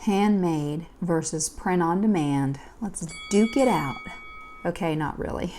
Handmade versus print on demand. Let's duke it out. Okay, not really.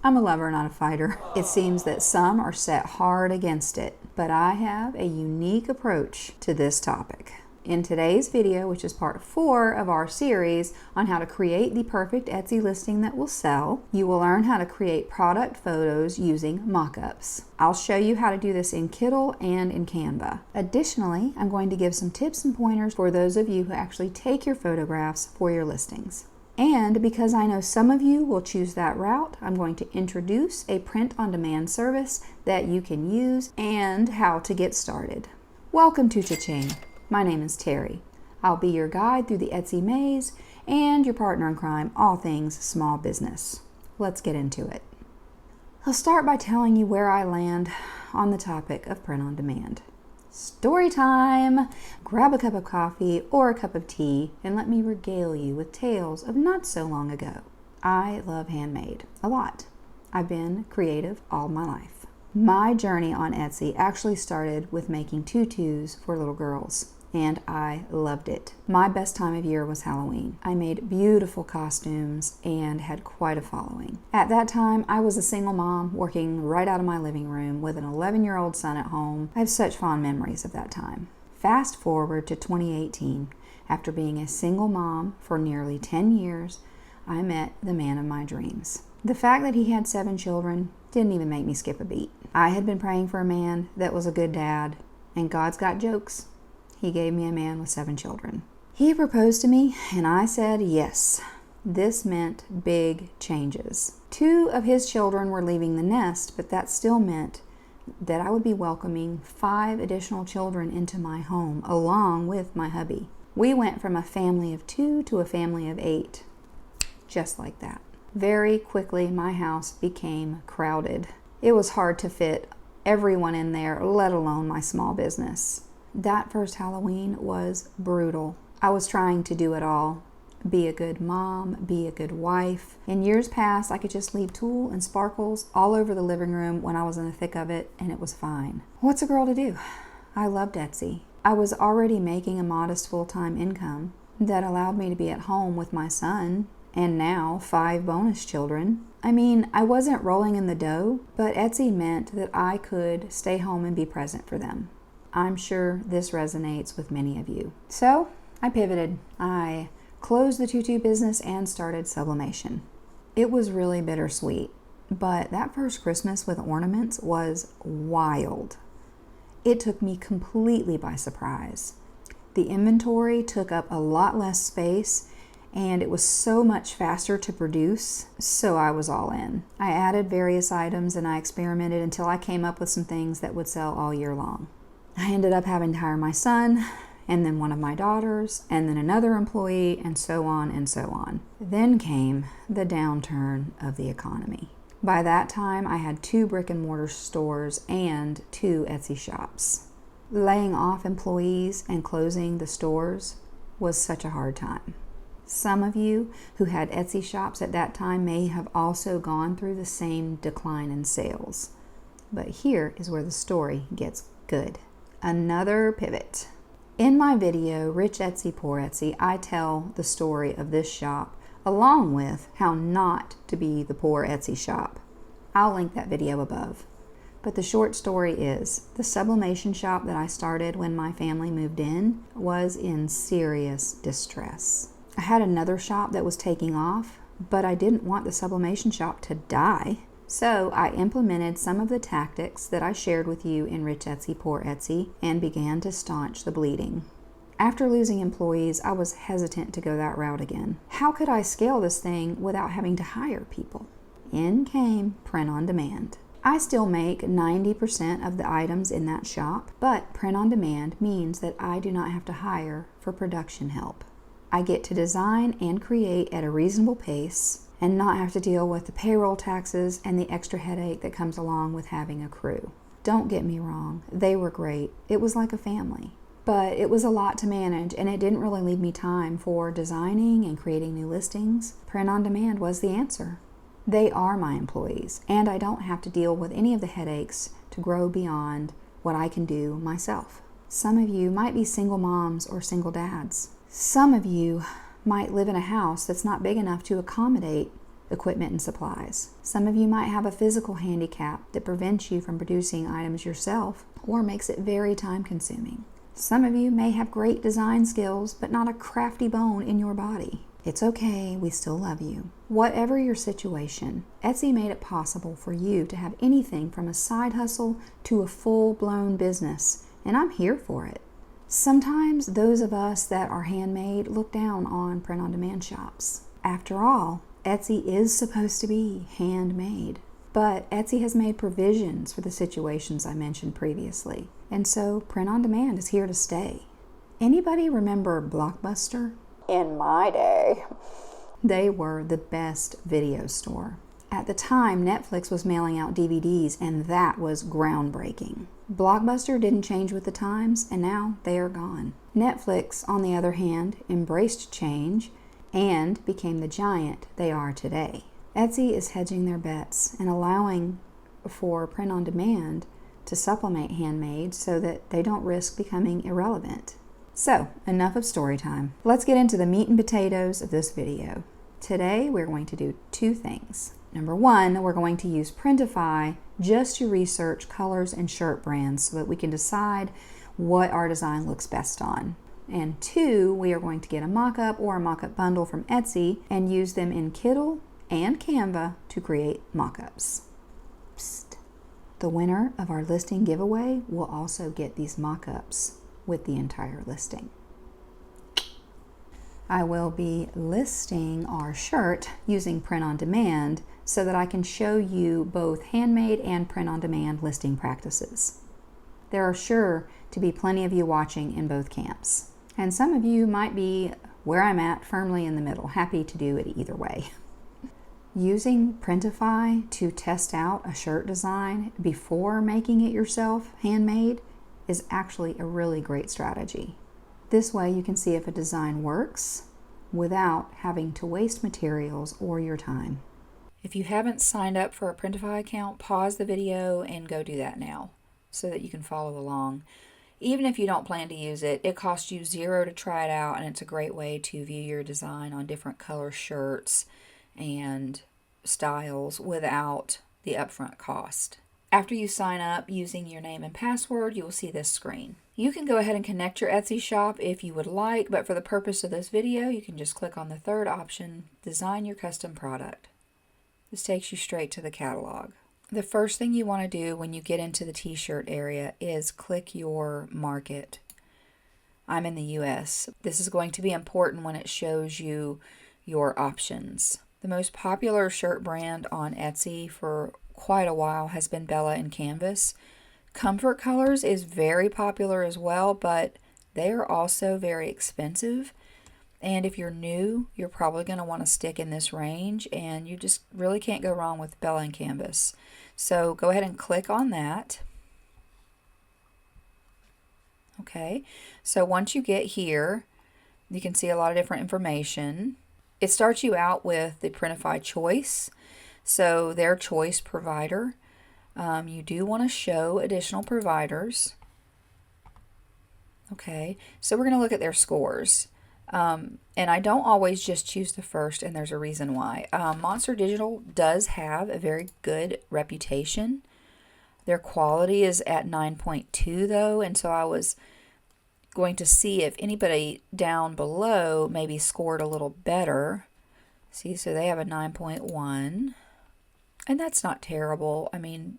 I'm a lover, not a fighter. It seems that some are set hard against it, but I have a unique approach to this topic. In today's video, which is part 4 of our series on how to create the perfect Etsy listing that will sell, you will learn how to create product photos using mockups. I'll show you how to do this in Kittle and in Canva. Additionally, I'm going to give some tips and pointers for those of you who actually take your photographs for your listings. And because I know some of you will choose that route, I'm going to introduce a print-on-demand service that you can use and how to get started. Welcome to Cha-Ching. My name is Terry. I'll be your guide through the Etsy maze and your partner in crime, all things small business. Let's get into it. I'll start by telling you where I land on the topic of print-on-demand. Story time! Grab a cup of coffee or a cup of tea and let me regale you with tales of not so long ago. I love handmade a lot. I've been creative all my life. My journey on Etsy actually started with making tutus for little girls, and I loved it. My best time of year was Halloween. I made beautiful costumes and had quite a following. At that time, I was a single mom working right out of my living room with an 11-year-old son at home. I have such fond memories of that time. Fast forward to 2018. After being a single mom for nearly 10 years, I met the man of my dreams. The fact that he had 7 children didn't even make me skip a beat. I had been praying for a man that was a good dad, and God's got jokes. He gave me a man with 7 children. He proposed to me, and I said yes. This meant big changes. 2 of his children were leaving the nest, but that still meant that I would be welcoming 5 additional children into my home, along with my hubby. We went from a family of 2 to a family of 8, just like that. Very quickly, my house became crowded. It was hard to fit everyone in there, let alone my small business. That first Halloween was brutal. I was trying to do it all. Be a good mom, be a good wife. In years past, I could just leave tulle and sparkles all over the living room when I was in the thick of it, and it was fine. What's a girl to do? I loved Etsy. I was already making a modest full-time income that allowed me to be at home with my son, and now 5 bonus children. I mean, I wasn't rolling in the dough, but Etsy meant that I could stay home and be present for them. I'm sure this resonates with many of you. So I pivoted. I closed the tutu business and started sublimation. It was really bittersweet, but that first Christmas with ornaments was wild. It took me completely by surprise. The inventory took up a lot less space, and it was so much faster to produce, so I was all in. I added various items and I experimented until I came up with some things that would sell all year long. I ended up having to hire my son, and then one of my daughters, and then another employee, and so on and so on. Then came the downturn of the economy. By that time, I had 2 brick and mortar stores and 2 Etsy shops. Laying off employees and closing the stores was such a hard time. Some of you who had Etsy shops at that time may have also gone through the same decline in sales. But here is where the story gets good. Another pivot. In my video, Rich Etsy, Poor Etsy, I tell the story of this shop along with how not to be the poor Etsy shop. I'll link that video above. But the short story is, the sublimation shop that I started when my family moved in was in serious distress. I had another shop that was taking off, but I didn't want the sublimation shop to die. So I implemented some of the tactics that I shared with you in Rich Etsy, Poor Etsy and began to staunch the bleeding. After losing employees, I was hesitant to go that route again. How could I scale this thing without having to hire people? In came print on demand. I still make 90% of the items in that shop, but print on demand means that I do not have to hire for production help. I get to design and create at a reasonable pace and not have to deal with the payroll taxes and the extra headache that comes along with having a crew. Don't get me wrong, they were great. It was like a family. But it was a lot to manage, and it didn't really leave me time for designing and creating new listings. Print on demand was the answer. They are my employees, and I don't have to deal with any of the headaches to grow beyond what I can do myself. Some of you might be single moms or single dads. Some of you might live in a house that's not big enough to accommodate equipment and supplies. Some of you might have a physical handicap that prevents you from producing items yourself or makes it very time consuming. Some of you may have great design skills but not a crafty bone in your body. It's okay, we still love you. Whatever your situation, Etsy made it possible for you to have anything from a side hustle to a full-blown business, and I'm here for it. Sometimes those of us that are handmade look down on print-on-demand shops. After all, Etsy is supposed to be handmade. But Etsy has made provisions for the situations I mentioned previously, and so print-on-demand is here to stay. Anybody remember Blockbuster? In my day, they were the best video store. At the time, Netflix was mailing out DVDs, and that was groundbreaking. Blockbuster didn't change with the times, and now they are gone. Netflix, on the other hand, embraced change and became the giant they are today. Etsy is hedging their bets and allowing for print-on-demand to supplement handmade so that they don't risk becoming irrelevant. So, enough of story time. Let's get into the meat and potatoes of this video. Today, we're going to do two things. Number one, we're going to use Printify just to research colors and shirt brands so that we can decide what our design looks best on. And two, we are going to get a mock-up or a mock-up bundle from Etsy and use them in Kittle and Canva to create mock-ups. Psst. The winner of our listing giveaway will also get these mock-ups with the entire listing. I will be listing our shirt using print-on-demand so that I can show you both handmade and print-on-demand listing practices. There are sure to be plenty of you watching in both camps, and some of you might be where I'm at, firmly in the middle, happy to do it either way. Using Printify to test out a shirt design before making it yourself handmade is actually a really great strategy. This way you can see if a design works without having to waste materials or your time. If you haven't signed up for a Printify account, pause the video and go do that now so that you can follow along. Even if you don't plan to use it, it costs you $0 to try it out, and it's a great way to view your design on different color shirts and styles without the upfront cost. After you sign up using your name and password, you will see this screen. You can go ahead and connect your Etsy shop if you would like, but for the purpose of this video, you can just click on the third option, Design Your Custom Product. This takes you straight to the catalog. The first thing you want to do when you get into the t-shirt area is click your market. I'm in the US. This is going to be important when it shows you your options. The most popular shirt brand on Etsy for quite a while has been Bella and Canvas. Comfort Colors is very popular as well, but they are also very expensive. And if you're new, you're probably going to want to stick in this range, and you just really can't go wrong with Bella and Canvas. So go ahead and click on that. Okay, so once you get here, you can see a lot of different information. It starts you out with the Printify choice, so their choice provider. You do want to show additional providers. Okay, so we're going to look at their scores. And I don't always just choose the first, and there's a reason why. Monster Digital does have a very good reputation. Their quality is at 9.2 though, and so I was going to see if anybody down below maybe scored a little better. See, so they have a 9.1, and that's not terrible. I mean,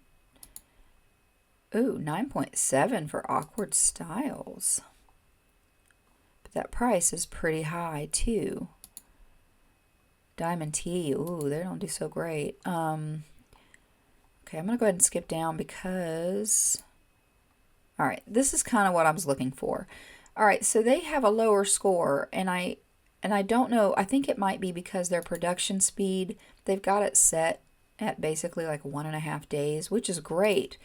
ooh, 9.7 for Awkward Styles. But that price is pretty high too. Diamond Tea, ooh, they don't do so great. Okay, I'm going to go ahead and skip down because... All right, this is kind of what I was looking for. All right, so they have a lower score, and I don't know, I think it might be because their production speed, they've got it set at basically like 1.5 days, which is great,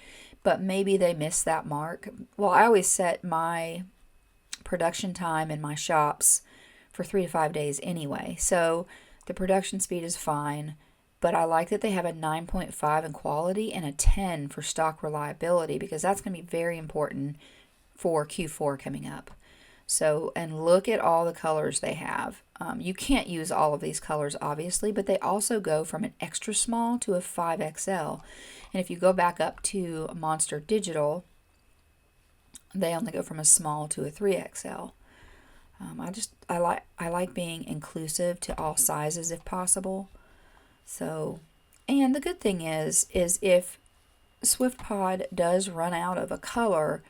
but maybe they missed that mark. Well, I always set my production time in my shops for 3 to 5 days anyway, so the production speed is fine. But I like that they have a 9.5 in quality and a 10 for stock reliability, because that's going to be very important for Q4 coming up. So, and look at all the colors they have. You can't use all of these colors, obviously, but they also go from an extra small to a 5XL. And if you go back up to Monster Digital, they only go from a small to a 3XL. I like being inclusive to all sizes if possible. So, and the good thing is if SwiftPod does run out of a color,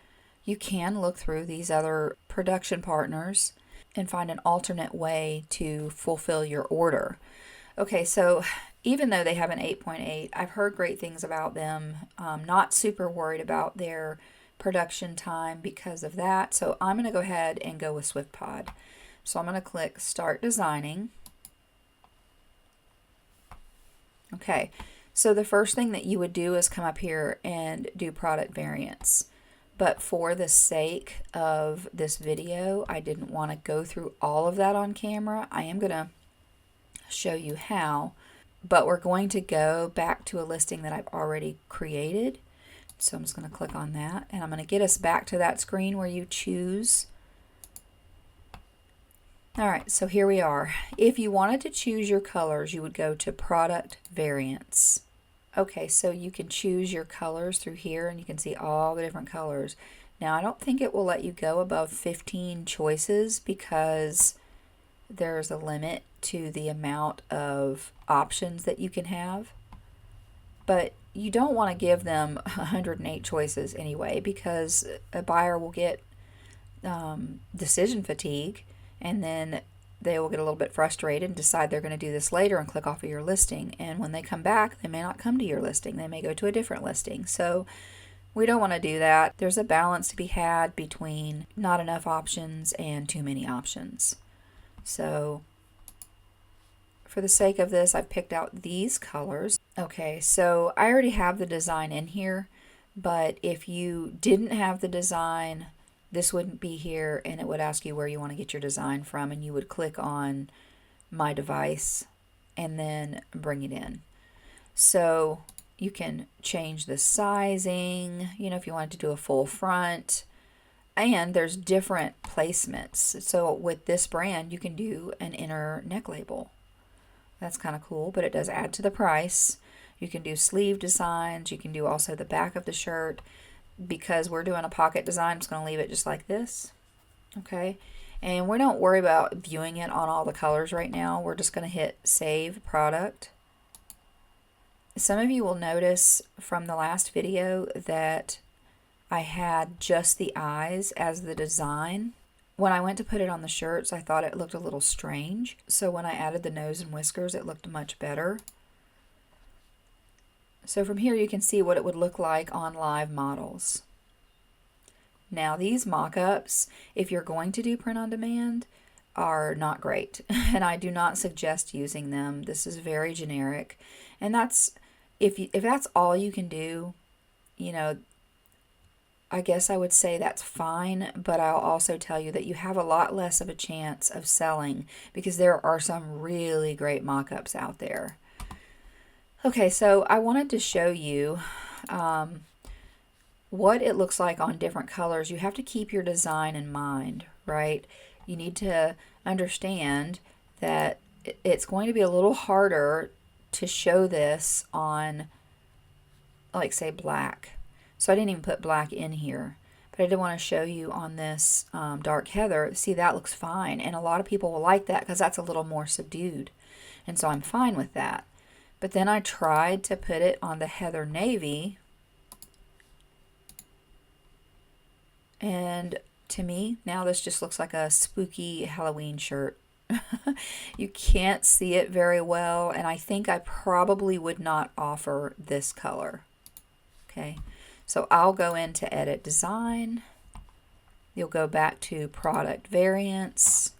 you can look through these other production partners and find an alternate way to fulfill your order. Okay, so even though they have an 8.8, I've heard great things about them. Not super worried about their production time because of that. So I'm going to go ahead and go with SwiftPod. So I'm going to click Start Designing. Okay, so the first thing that you would do is come up here and do product variants. But for the sake of this video, I didn't want to go through all of that on camera. I am going to show you how, but we're going to go back to a listing that I've already created. So I'm just going to click on that, and I'm going to get us back to that screen where you choose. All right, so here we are. If you wanted to choose your colors, you would go to Product Variants. Okay, so you can choose your colors through here, and you can see all the different colors. Now, I don't think it will let you go above 15 choices because there's a limit to the amount of options that you can have. But you don't want to give them 108 choices anyway, because a buyer will get decision fatigue, and then they will get a little bit frustrated and decide they're going to do this later and click off of your listing. And when they come back, they may not come to your listing. They may go to a different listing. So we don't want to do that. There's a balance to be had between not enough options and too many options. So for the sake of this, I've picked out these colors. Okay, so I already have the design in here, but if you didn't have the design, this wouldn't be here, and it would ask you where you want to get your design from, and you would click on My Device and then bring it in. So you can change the sizing, you know, if you wanted to do a full front, and there's different placements. So with this brand, you can do an inner neck label. That's kind of cool, but it does add to the price. You can do sleeve designs. You can do also the back of the shirt. Because we're doing a pocket design, I'm just going to leave it just like this. Okay, and we don't worry about viewing it on all the colors right now. We're just going to hit Save Product. Some of you will notice from the last video that I had just the eyes as the design. When I went to put it on the shirts, I thought it looked a little strange. So when I added the nose and whiskers, it looked much better. So from here you can see what it would look like on live models. Now these mock-ups, if you're going to do print on demand, are not great. And I do not suggest using them. This is very generic. And that's, if that's all you can do, you know, I guess I would say that's fine, but I'll also tell you that you have a lot less of a chance of selling because there are some really great mock-ups out there. Okay, so I wanted to show you what it looks like on different colors. You have to keep your design in mind, right? You need to understand that it's going to be a little harder to show this on, like, say, black. So I didn't even put black in here, but I did want to show you on this dark heather. See, that looks fine, and a lot of people will like that because that's a little more subdued, and so I'm fine with that. But then I tried to put it on the heather navy, and to me, now this just looks like a spooky Halloween shirt. You can't see it very well, and I think I probably would not offer this color. Okay, so I'll go into Edit Design. You'll go back to Product Variants,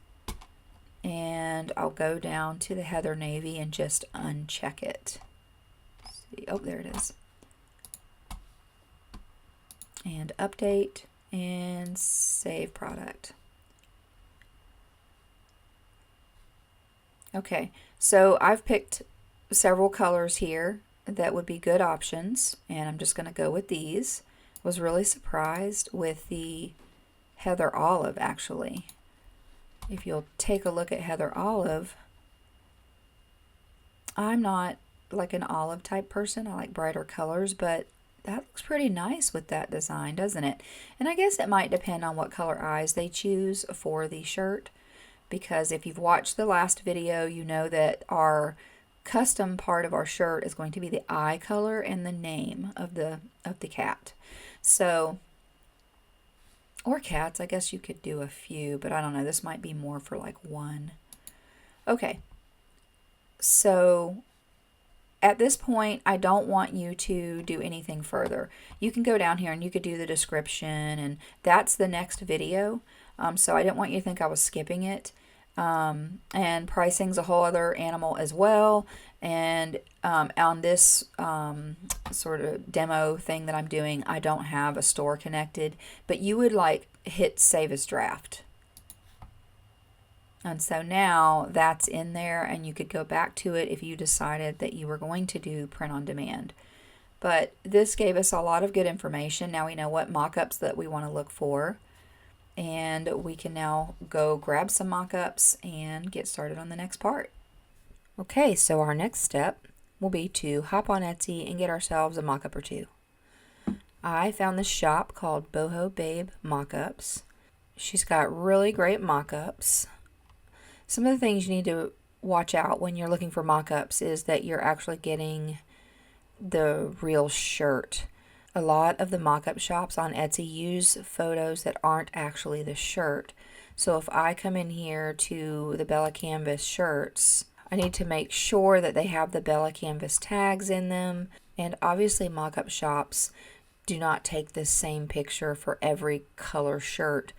and I'll go down to the heather navy and just uncheck it. See, oh, there it is. And update and save product. Okay, so I've picked several colors here that would be good options, and I'm just going to go with these. Was really surprised with the Heather Olive, actually. If you'll take a look at Heather Olive, I'm not like an olive type person. I like brighter colors, but that looks pretty nice with that design, doesn't it? And I guess it might depend on what color eyes they choose for the shirt, because if you've watched the last video, you know that our custom part of our shirt is going to be the eye color and the name of the cat. So, or cats, I guess you could do a few, but I don't know, this might be more for like one. Okay, so at this point, I don't want you to do anything further. You can go down here and you could do the description, and that's the next video. So I didn't want you to think I was skipping it. And pricing's a whole other animal as well. And on this sort of demo thing that I'm doing, I don't have a store connected, but you would like hit save as draft. And so now that's in there, and you could go back to it if you decided that you were going to do print on demand. But this gave us a lot of good information. Now we know what mock-ups that we want to look for, and we can now go grab some mock-ups and get started on the next part. Okay, so our next step will be to hop on Etsy and get ourselves a mock-up or two. I found this shop called Boho Babe Mockups. She's got really great mock-ups. Some of the things you need to watch out when you're looking for mock-ups is that you're actually getting the real shirt. A lot of the mock-up shops on Etsy use photos that aren't actually the shirt. So if I come in here to the Bella Canvas shirts, I need to make sure that they have the Bella Canvas tags in them. And obviously mock-up shops do not take this same picture for every color shirt.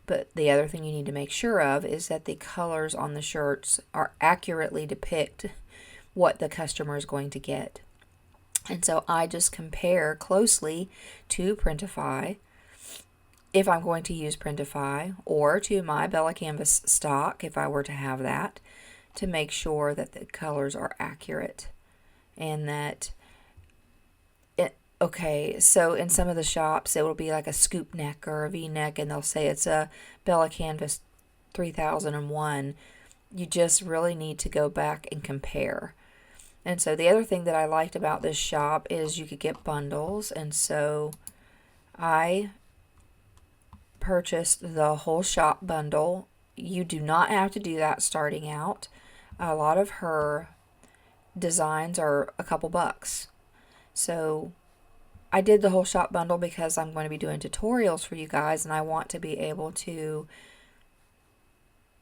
But the other thing you need to make sure of is that the colors on the shirts are accurately depict what the customer is going to get. And so I just compare closely to Printify, if I'm going to use Printify, or to my Bella Canvas stock, if I were to have that, to make sure that the colors are accurate. And that okay, so in some of the shops, it will be like a scoop neck or a V-neck, and they'll say it's a Bella Canvas 3001. You just really need to go back and compare. And so the other thing that I liked about this shop is you could get bundles, and so I purchased the whole shop bundle. You do not have to do that starting out. A lot of her designs are a couple bucks. So I did the whole shop bundle because I'm going to be doing tutorials for you guys, and I want to be able to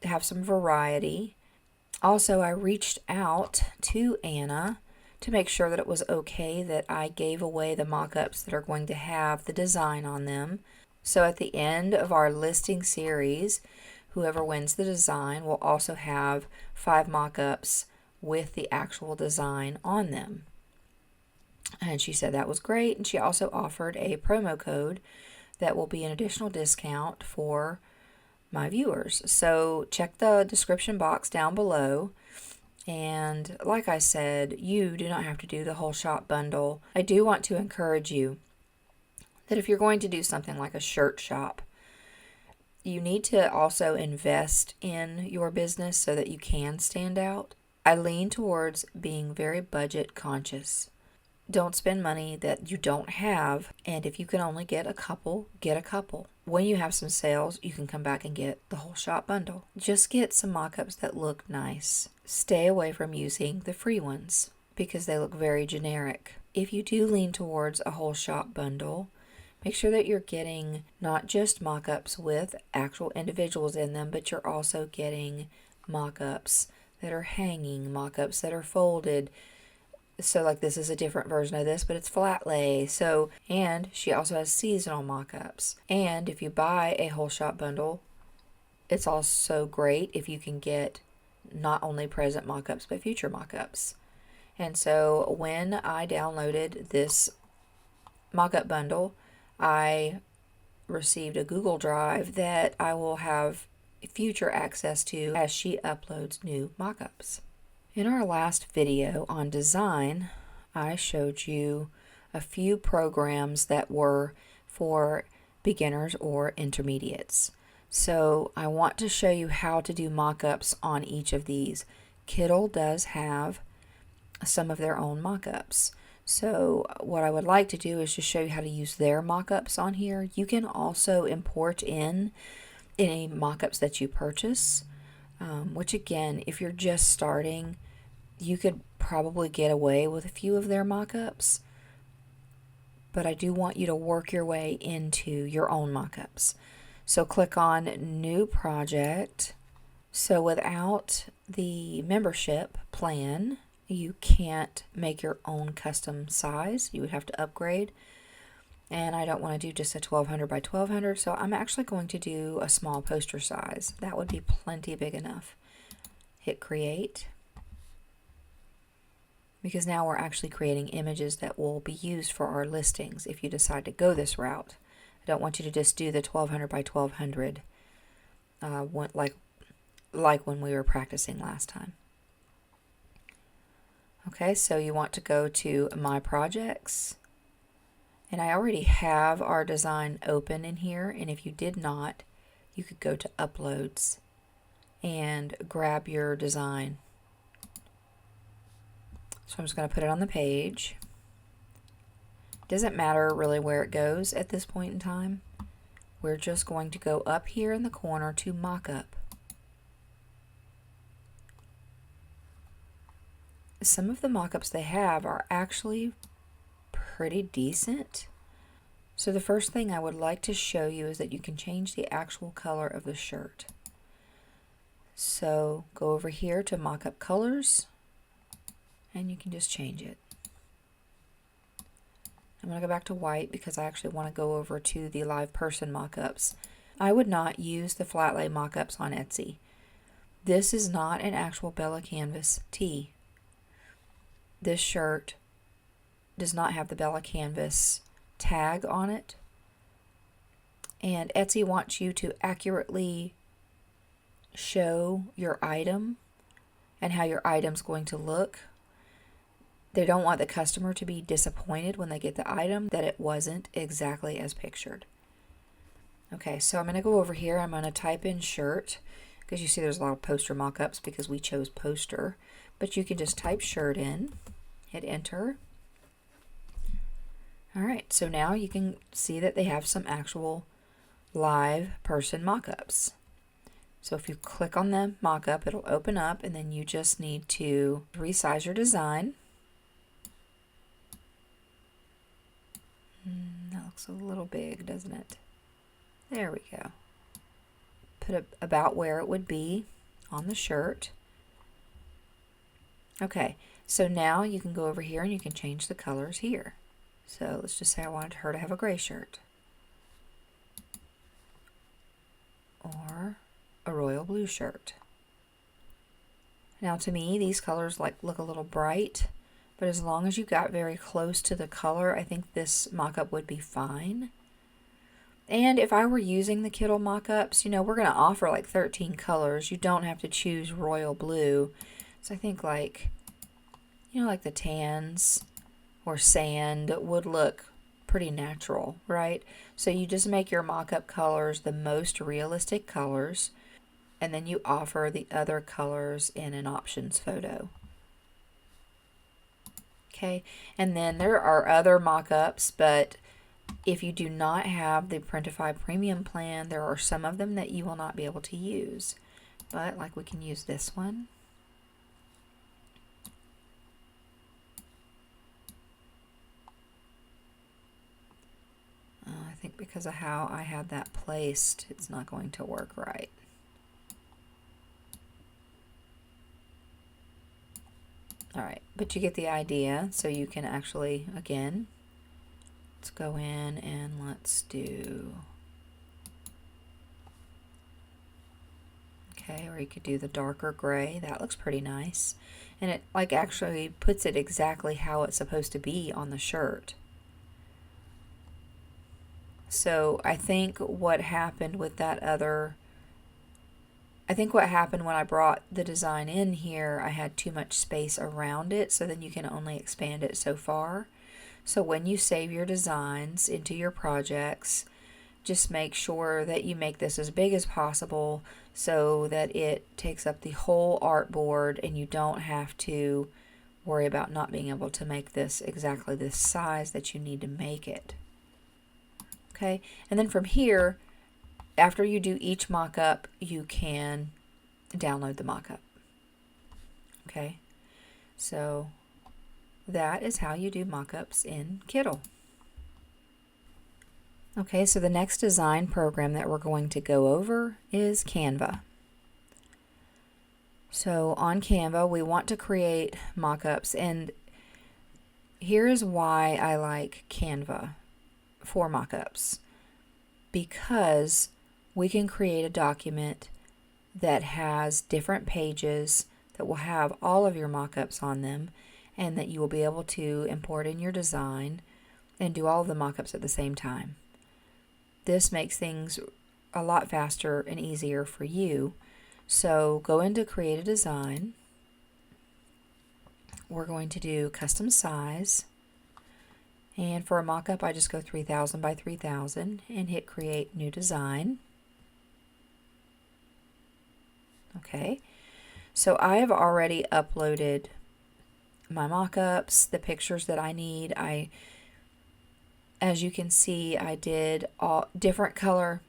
have some variety. Also, I reached out to Anna to make sure that it was okay that I gave away the mock-ups that are going to have the design on them. So at the end of our listing series, whoever wins the design will also have 5 mock-ups with the actual design on them. And she said that was great, and she also offered a promo code that will be an additional discount for my viewers. So check the description box down below, and like I said, you do not have to do the whole shop bundle. I do want to encourage you that if you're going to do something like a shirt shop, you need to also invest in your business so that you can stand out. I lean towards being very budget conscious. Don't spend money that you don't have, and if you can only get a couple, get a couple. When you have some sales, you can come back and get the whole shop bundle. Just get some mock-ups that look nice. Stay away from using the free ones because they look very generic. If you do lean towards a whole shop bundle, make sure that you're getting not just mock-ups with actual individuals in them, but you're also getting mock-ups that are hanging, mock-ups that are folded. So like this is a different version of this, but it's flat lay. So, and she also has seasonal mock-ups. And if you buy a whole shop bundle, it's also great if you can get not only present mock-ups, but future mock-ups. And so when I downloaded this mock-up bundle, I received a Google Drive that I will have future access to as she uploads new mock-ups. In our last video on design, I showed you a few programs that were for beginners or intermediates. So I want to show you how to do mock-ups on each of these. Kittle does have some of their own mock-ups. So what I would like to do is just show you how to use their mock-ups on here. You can also import in any mock-ups that you purchase, which again, if you're just starting, you could probably get away with a few of their mock-ups. But I do want you to work your way into your own mock-ups. So click on New Project. So without the membership plan, you can't make your own custom size. You would have to upgrade. And I don't want to do just a 1200 by 1200, so I'm actually going to do a small poster size. That would be plenty big enough. Hit Create. Because now we're actually creating images that will be used for our listings if you decide to go this route. I don't want you to just do the 1200 by 1200 like when we were practicing last time. Okay, so you want to go to My Projects. And I already have our design open in here, and if you did not, you could go to Uploads and grab your design. So I'm just going to put it on the page. Doesn't matter really where it goes at this point in time. We're just going to go up here in the corner to Mockup. Some of the mockups they have are actually pretty decent. So the first thing I would like to show you is that you can change the actual color of the shirt. So go over here to Mockup Colors, and you can just change it. I'm going to go back to white because I actually want to go over to the live person mockups. I would not use the flat lay mockups on Etsy. This is not an actual Bella Canvas tee. This shirt does not have the Bella Canvas tag on it. And Etsy wants you to accurately show your item and how your item's going to look. They don't want the customer to be disappointed when they get the item that it wasn't exactly as pictured. Okay, so I'm going to go over here. I'm going to type in shirt because you see there's a lot of poster mockups because we chose poster. But you can just type shirt in, hit enter. Alright, so now you can see that they have some actual live person mockups. So if you click on the mockup, it'll open up, and then you just need to resize your design. That looks a little big, doesn't it? There we go. Put it about where it would be on the shirt. Okay, so now you can go over here and you can change the colors here. So let's just say I wanted her to have a gray shirt. Or a royal blue shirt. Now to me, these colors look a little bright. But as long as you got very close to the color, I think this mock-up would be fine. And if I were using the Kittle mock-ups, you know, we're going to offer like 13 colors. You don't have to choose royal blue. So I think like the tans or sand would look pretty natural, right? So you just make your mock-up colors the most realistic colors, and then you offer the other colors in an options photo. Okay, and then there are other mock-ups, but if you do not have the Printify Premium plan, there are some of them that you will not be able to use. But like we can use this one. I think because of how I had that placed, it's not going to work right. Alright, but you get the idea, so you can actually, again, let's go in and let's do, okay, or you could do the darker gray. That looks pretty nice. And it actually puts it exactly how it's supposed to be on the shirt. So I think what happened with that other, what happened when I brought the design in here, I had too much space around it, so then you can only expand it so far. So when you save your designs into your projects, just make sure that you make this as big as possible so that it takes up the whole artboard and you don't have to worry about not being able to make this exactly the size that you need to make it. Okay, and then from here, after you do each mock-up, you can download the mock-up. Okay, so that is how you do mock-ups in Kittl. Okay, so the next design program that we're going to go over is Canva. So on Canva, we want to create mock-ups, and here's why I like Canva for mock-ups. Because we can create a document that has different pages that will have all of your mock-ups on them, and that you will be able to import in your design and do all of the mock-ups at the same time. This makes things a lot faster and easier for you. So go into create a design. We're going to do custom size. And for a mock-up, I just go 3000 by 3000 and hit create new design. Okay. So I have already uploaded my mock-ups, the pictures that I need. As you can see, I did different color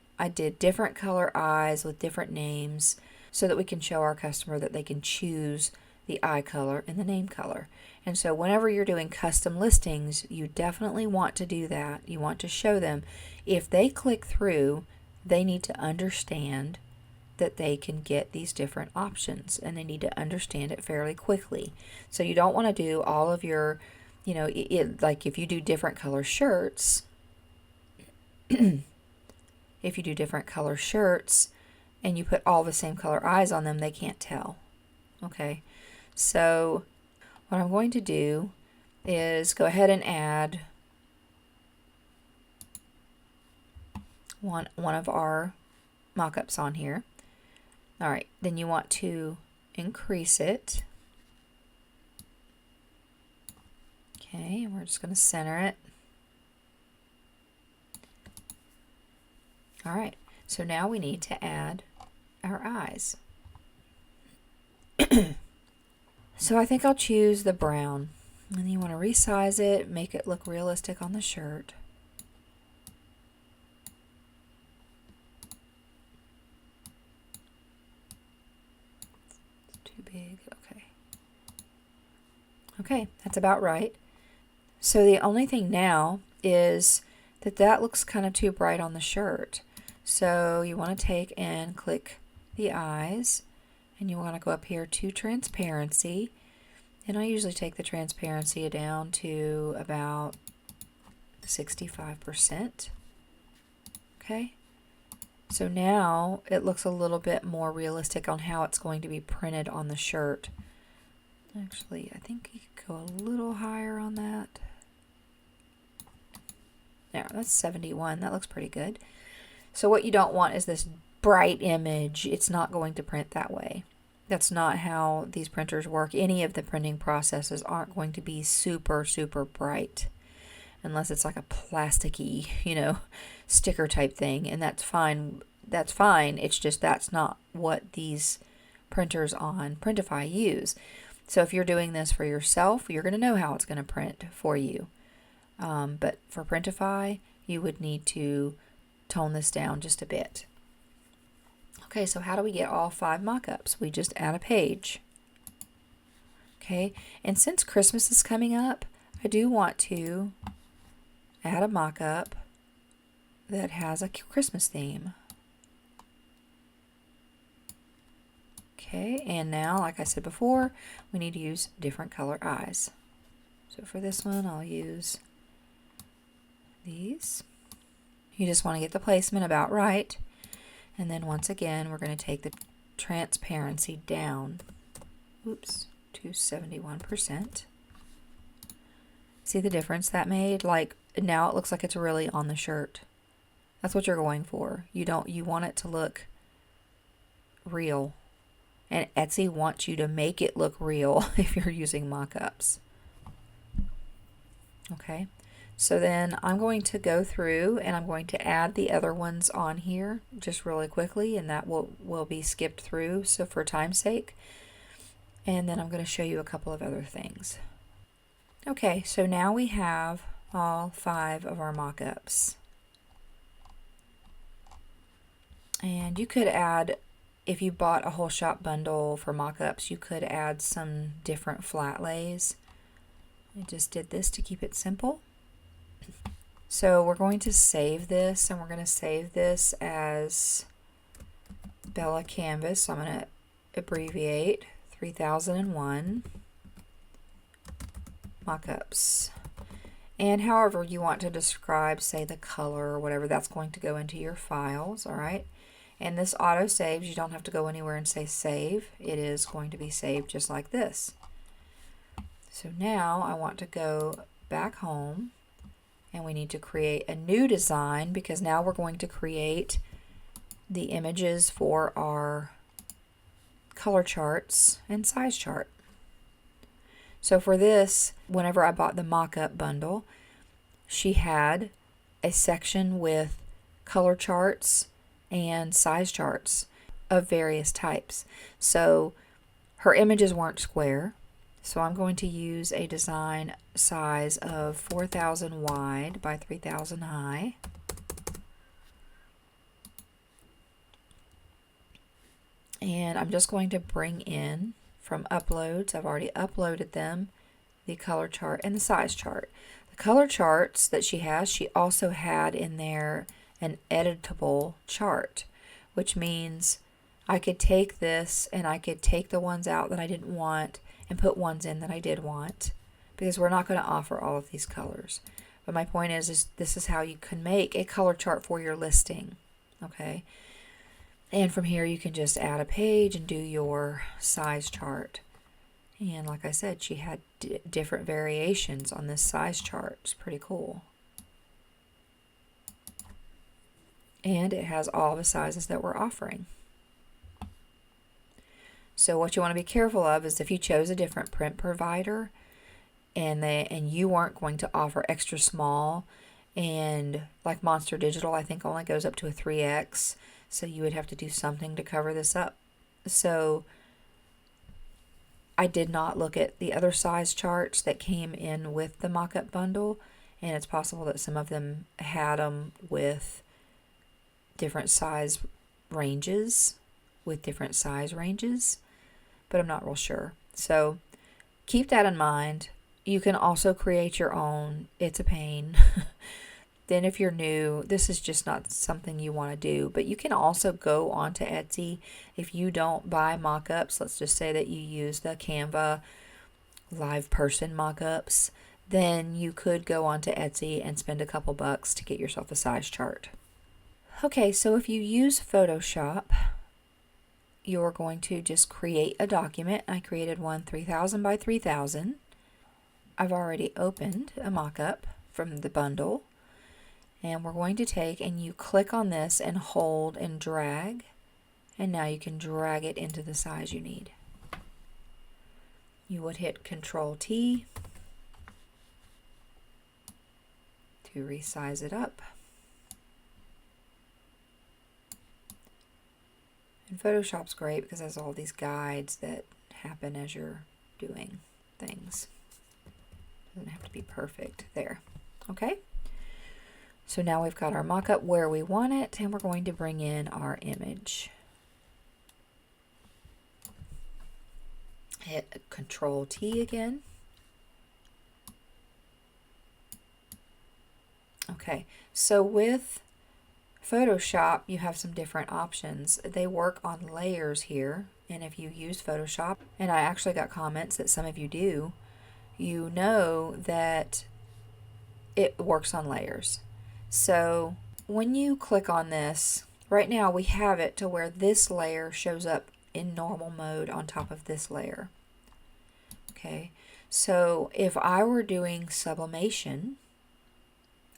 eyes with different names so that we can show our customer that they can choose the eye color and the name color. And so whenever you're doing custom listings, you definitely want to do that. You want to show them, if they click through, they need to understand that they can get these different options, and they need to understand it fairly quickly. So you don't want to do all of your, like if you do different color shirts, and you put all the same color eyes on them, they can't tell. Okay, so what I'm going to do is go ahead and add one of our mock-ups on here. All right, then you want to increase it. Okay, and we're just going to center it. All right, so now we need to add our eyes. So I think I'll choose the brown. And you want to resize it, make it look realistic on the shirt. It's too big, okay. Okay, that's about right. So the only thing now is that looks kind of too bright on the shirt. So you want to take and click the eyes, and you want to go up here to transparency, and I usually take the transparency down to about 65%. Okay, so now it looks a little bit more realistic on how it's going to be printed on the shirt. Actually, I think you could go a little higher on that. There, that's 71. That looks pretty good. So what you don't want is this bright image. It's not going to print that way. That's not how these printers work. Any of the printing processes aren't going to be super, super bright unless it's like a plasticky, sticker type thing, and that's fine. That's fine. It's just that's not what these printers on Printify use. So if you're doing this for yourself, you're going to know how it's going to print for you. But for Printify, you would need to tone this down just a bit. Okay, so how do we get all 5 mock-ups? We just add a page. Okay, and since Christmas is coming up, I do want to add a mock-up that has a Christmas theme. Okay, and now, like I said before, we need to use different color eyes. So for this one, I'll use these. You just want to get the placement about right. And then once again, we're going to take the transparency down, to 71%. See the difference that made? Like now it looks like it's really on the shirt. That's what you're going for. You want it to look real. And Etsy wants you to make it look real if you're using mock-ups. Okay, So then I'm going to go through and I'm going to add the other ones on here just really quickly, and that will be skipped through, so for time's sake. And then I'm going to show you a couple of other things. Okay, so now we have all 5 of our mock-ups. And you could add, if you bought a whole shop bundle for mock-ups, you could add some different flat lays. I just did this to keep it simple. So we're going to save this, and we're going to save this as Bella Canvas. So I'm going to abbreviate 3001 Mockups. And however you want to describe, say, the color or whatever, that's going to go into your files, all right? And this auto saves. You don't have to go anywhere and say save. It is going to be saved just like this. So now I want to go back home, and we need to create a new design, because now we're going to create the images for our color charts and size chart. So for this, whenever I bought the mock-up bundle, she had a section with color charts and size charts of various types. So her images weren't square, so I'm going to use a design size of 4,000 wide by 3,000 high. And I'm just going to bring in from uploads, I've already uploaded them, the color chart and the size chart. The color charts that she has, she also had in there an editable chart, which means I could take this and I could take the ones out that I didn't want and put ones in that I did want, because we're not going to offer all of these colors. But my point is this is how you can make a color chart for your listing, okay? And from here you can just add a page and do your size chart. And like I said, she had different variations on this size chart. It's pretty cool. And it has all the sizes that we're offering. So what you want to be careful of is if you chose a different print provider and you weren't going to offer extra small, and like Monster Digital I think only goes up to a 3X, so you would have to do something to cover this up. So I did not look at the other size charts that came in with the mock-up bundle, and it's possible that some of them had them with different size ranges, but I'm not real sure. So keep that in mind. You can also create your own. It's a pain. Then if you're new, this is just not something you want to do. But you can also go onto Etsy. If you don't buy mock-ups, let's just say that you use the Canva live person mock-ups, then you could go onto Etsy and spend a couple bucks to get yourself a size chart. Okay, so if you use Photoshop, you're going to just create a document. I created one 3,000 by 3,000. I've already opened a mock-up from the bundle. And we're going to take, and you click on this and hold and drag, and now you can drag it into the size you need. You would hit Control T to resize it up. And Photoshop's great because it has all these guides that happen as you're doing things. Doesn't have to be perfect. There. Okay? So now we've got our mock-up where we want it, and we're going to bring in our image. Hit Control T again. Okay, so with Photoshop, you have some different options. They work on layers here, and if you use Photoshop, and I actually got comments that some of you do, you know that it works on layers. So when you click on this, right now we have it to where this layer shows up in normal mode on top of this layer. Okay, so if I were doing sublimation,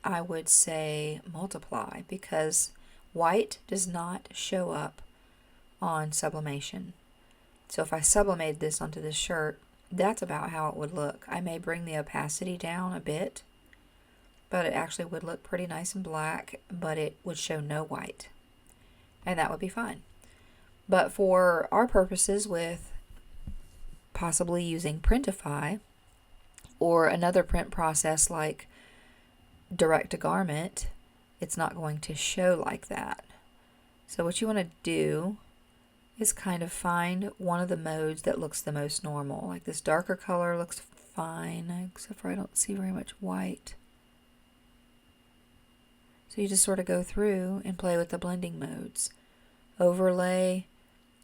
I would say multiply, because white does not show up on sublimation. So if I sublimated this onto this shirt, that's about how it would look. I may bring the opacity down a bit, but it actually would look pretty nice and black, but it would show no white. And that would be fine. But for our purposes with possibly using Printify or another print process like direct to garment, it's not going to show like that. So what you want to do is kind of find one of the modes that looks the most normal. Like this darker color looks fine, except for I don't see very much white. So you just sort of go through and play with the blending modes. Overlay.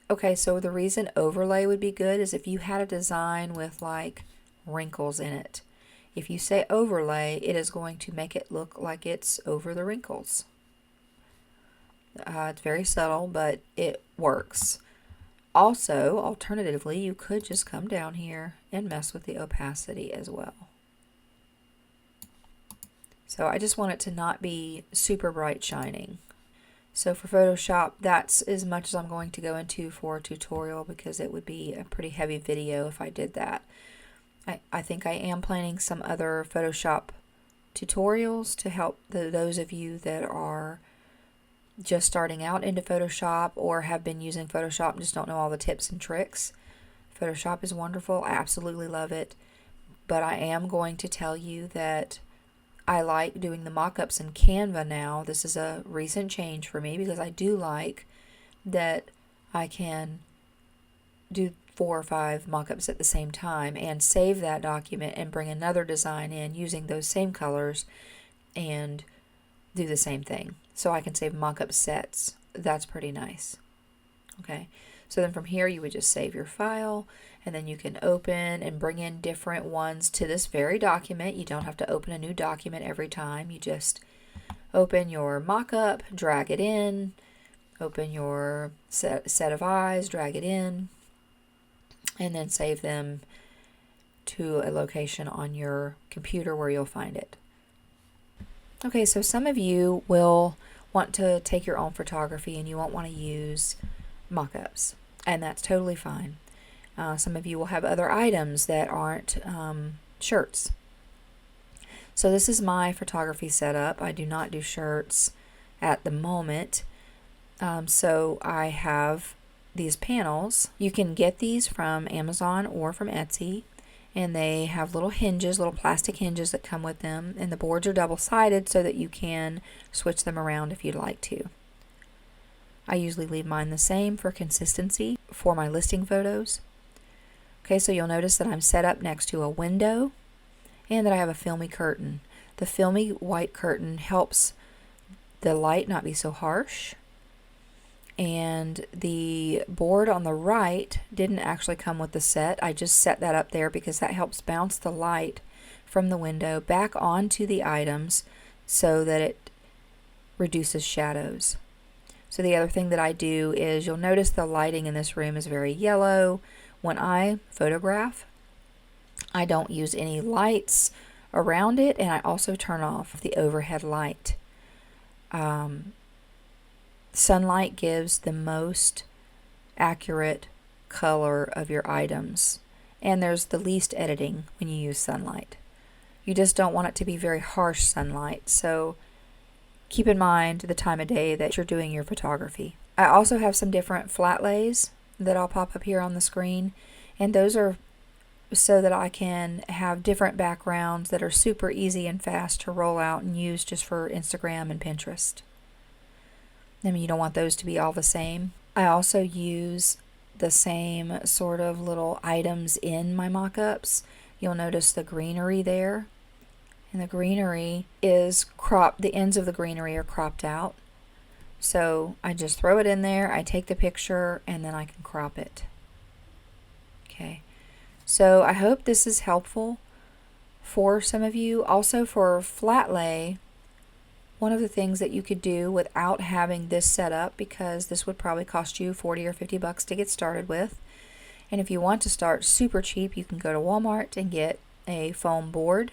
Okay, so the reason overlay would be good is if you had a design with like wrinkles in it. If you say overlay, it is going to make it look like it's over the wrinkles. It's very subtle, but it works. Also, alternatively, you could just come down here and mess with the opacity as well. So I just want it to not be super bright shining. So for Photoshop, that's as much as I'm going to go into for a tutorial because it would be a pretty heavy video if I did that. I think I am planning some other Photoshop tutorials to help those of you that are just starting out into Photoshop or have been using Photoshop and just don't know all the tips and tricks. Photoshop is wonderful. I absolutely love it. But I am going to tell you that I like doing the mockups in Canva now. This is a recent change for me because I do like that I can do 4 or 5 mockups at the same time and save that document and bring another design in using those same colors and do the same thing. So I can save mockup sets. That's pretty nice. Okay, so then from here you would just save your file and then you can open and bring in different ones to this very document. You don't have to open a new document every time. You just open your mockup, drag it in, open your set of eyes, drag it in, and then save them to a location on your computer where you'll find it. Okay, so some of you will want to take your own photography and you won't want to use mockups, and that's totally fine. Some of you will have other items that aren't shirts. So this is my photography setup. I do not do shirts at the moment. So I have these panels. You can get these from Amazon or from Etsy, and they have little hinges, little plastic hinges that come with them, and the boards are double-sided so that you can switch them around if you'd like to. I usually leave mine the same for consistency for my listing photos. Okay, so you'll notice that I'm set up next to a window and that I have a filmy curtain. The filmy white curtain helps the light not be so harsh. And the board on the right didn't actually come with the set. I just set that up there because that helps bounce the light from the window back onto the items so that it reduces shadows. So the other thing that I do is you'll notice the lighting in this room is very yellow. When I photograph, I don't use any lights around it, and I also turn off the overhead light. Sunlight gives the most accurate color of your items, and there's the least editing when you use sunlight. You just don't want it to be very harsh sunlight, so keep in mind the time of day that you're doing your photography. I also have some different flat lays that I'll pop up here on the screen, and those are so that I can have different backgrounds that are super easy and fast to roll out and use just for Instagram and Pinterest. I mean, you don't want those to be all the same. I also use the same sort of little items in my mockups. You'll notice the greenery there. And the greenery is cropped, the ends of the greenery are cropped out. So I just throw it in there, I take the picture, and then I can crop it. Okay. So I hope this is helpful for some of you. Also for flat lay, one of the things that you could do without having this set up, because this would probably cost you $40 or $50 to get started with. And if you want to start super cheap, you can go to Walmart and get a foam board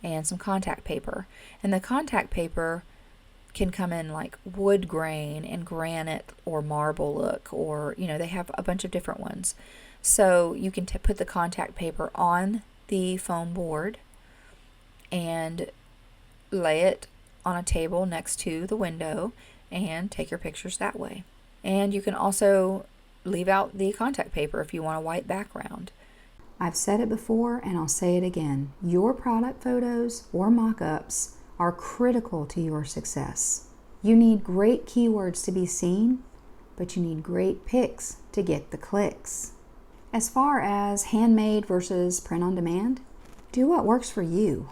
and some contact paper. And the contact paper can come in like wood grain and granite or marble look, or, you know, they have a bunch of different ones. So you can put the contact paper on the foam board and lay it on a table next to the window and take your pictures that way. And you can also leave out the contact paper if you want a white background. I've said it before and I'll say it again. Your product photos or mock-ups are critical to your success. You need great keywords to be seen, but you need great pics to get the clicks. As far as handmade versus print on demand, do what works for you.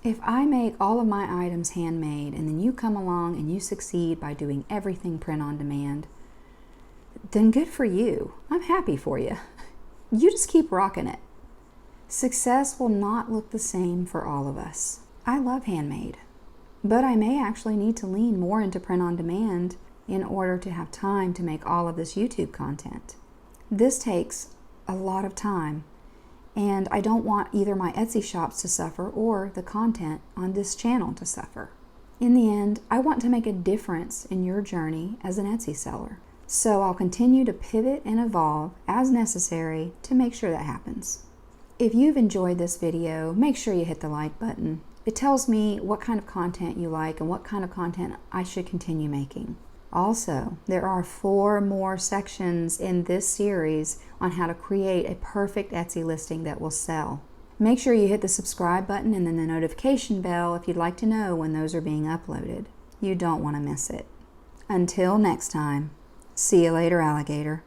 If I make all of my items handmade and then you come along and you succeed by doing everything print on demand, then good for you. I'm happy for you. You just keep rocking it. Success will not look the same for all of us. I love handmade, but I may actually need to lean more into print on demand in order to have time to make all of this YouTube content. This takes a lot of time, and I don't want either my Etsy shops to suffer or the content on this channel to suffer. In the end, I want to make a difference in your journey as an Etsy seller. So I'll continue to pivot and evolve as necessary to make sure that happens. If you've enjoyed this video, make sure you hit the like button. It tells me what kind of content you like and what kind of content I should continue making. Also, there are 4 more sections in this series on how to create a perfect Etsy listing that will sell. Make sure you hit the subscribe button and then the notification bell if you'd like to know when those are being uploaded. You don't want to miss it. Until next time, see you later, alligator.